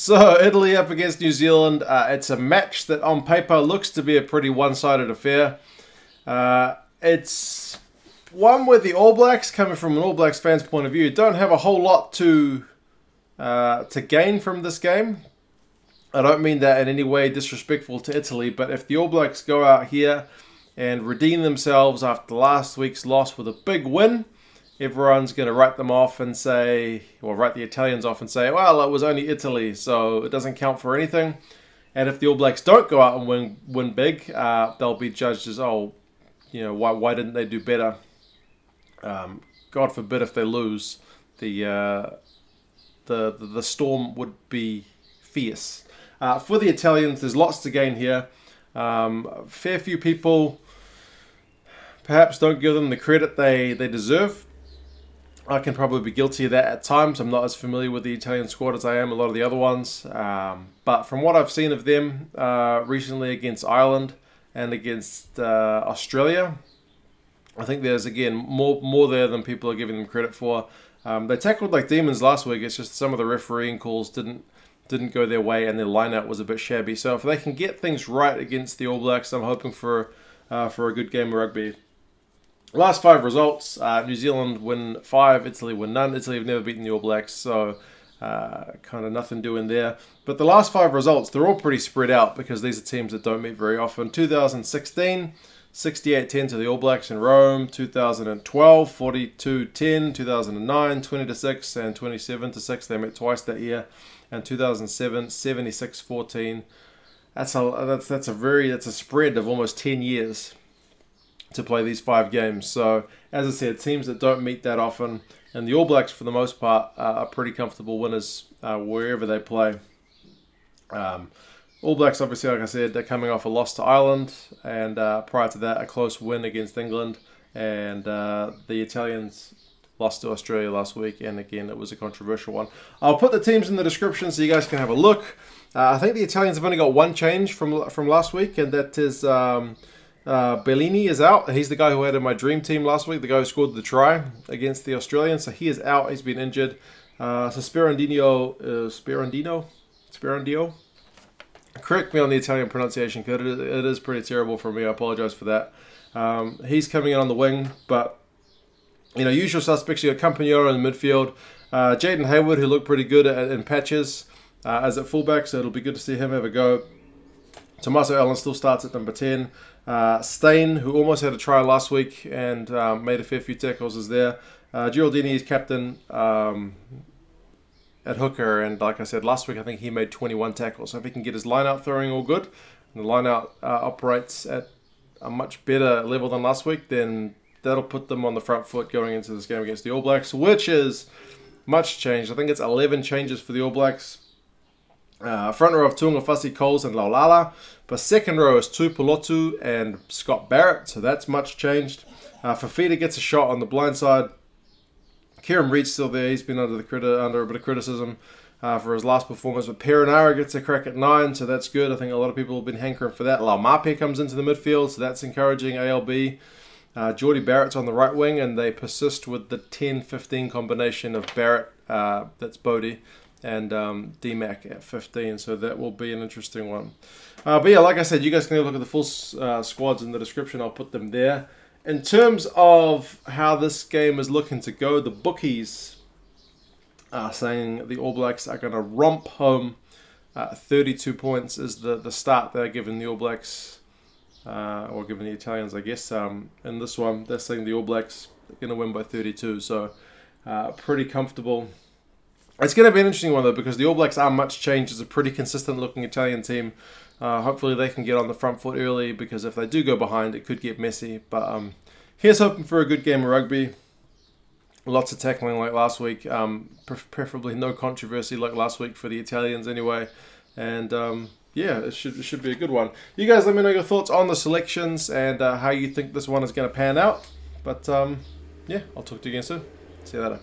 So, Italy up against New Zealand. It's a match that on paper looks to be a pretty one-sided affair. It's one where the All Blacks, coming from an All Blacks fan's point of view, don't have a whole lot to gain from this game. I don't mean that in any way disrespectful to Italy, but if the All Blacks go out here and redeem themselves after last week's loss with a big win, everyone's going to write them off and say, well, write the Italians off and say, well, it was only Italy, so it doesn't count for anything. And if the All Blacks don't go out and win big, they'll be judged as, oh, you know, why didn't they do better? God forbid if they lose, the storm would be fierce. For the Italians, there's lots to gain here. Fair few people perhaps don't give them the credit they deserve. I can probably be guilty of that at times. I'm not as familiar with the Italian squad as I am a lot of the other ones. But from what I've seen of them recently against Ireland and against Australia, I think there's, again, more there than people are giving them credit for. They tackled like demons last week. It's just some of the refereeing calls didn't go their way, and their line-out was a bit shabby. So if they can get things right against the All Blacks, I'm hoping for a good game of rugby. Last 5 results, New Zealand win 5, Italy win none. Italy have never beaten the All Blacks, so kind of nothing doing there. But the last 5 results, they're all pretty spread out because these are teams that don't meet very often. 2016, 68-10 to the All Blacks in Rome. 2012, 42-10. 2009, 20-6 and 27-6. They met twice that year. And 2007, 76-14. That's a spread of almost 10 years to play these 5 games. So, as I said, teams that don't meet that often, and the All Blacks, for the most part, are pretty comfortable winners wherever they play. All Blacks, obviously, like I said, they're coming off a loss to Ireland, and prior to that, a close win against England, and the Italians lost to Australia last week, and again, it was a controversial one. I'll put the teams in the description so you guys can have a look. I think the Italians have only got one change from last week, and that is Bellini is out. He's the guy who had in my dream team last week, the guy who scored the try against the Australians. So he is out. He's been injured. So Sperandio. Correct me on the Italian pronunciation, because it is pretty terrible for me. I apologize for that. He's coming in on the wing, but you know, usual suspects. You got Campagnaro in the midfield. Jaden Hayward, who looked pretty good in patches as at fullback, so it'll be good to see him have a go. Tommaso Allan still starts at number 10. Steyn, who almost had a try last week and made a fair few tackles, is there. Ghiraldini is captain at hooker, and like I said last week, I think he made 21 tackles. So if he can get his line-out throwing all good, and the line-out operates at a much better level than last week, then that'll put them on the front foot going into this game against the All Blacks, which is much changed. I think it's 11 changes for the All Blacks. Front row of Tuungasfasi, Coles and Laulala. But second row is Tuipulotu and Scott Barrett, so that's much changed. Fifita gets a shot on the blind side. Kieran Reid's still there. He's been under a bit of criticism for his last performance. But Perenara gets a crack at 9, so that's good. I think a lot of people have been hankering for that. Laumape comes into the midfield, so that's encouraging. ALB. Geordie Barrett's on the right wing, and they persist with the 10-15 combination of Barrett, that's Bodie, and D-Mac at 15, so that will be an interesting one. But yeah, like I said, you guys can look at the full squads in the description. I'll put them there. In terms of how this game is looking to go, the bookies are saying the All Blacks are going to romp home. 32 points is the start they're giving the All Blacks, or giving the Italians, I guess. In this one, they're saying the All Blacks are going to win by 32, so pretty comfortable. It's going to be an interesting one, though, because the All Blacks are much changed. It's a pretty consistent-looking Italian team. Hopefully they can get on the front foot early, because if they do go behind, it could get messy. But here's hoping for a good game of rugby. Lots of tackling like last week. Preferably no controversy like last week for the Italians anyway. And yeah, it should be a good one. You guys let me know your thoughts on the selections and how you think this one is going to pan out. But yeah, I'll talk to you again soon. See you later.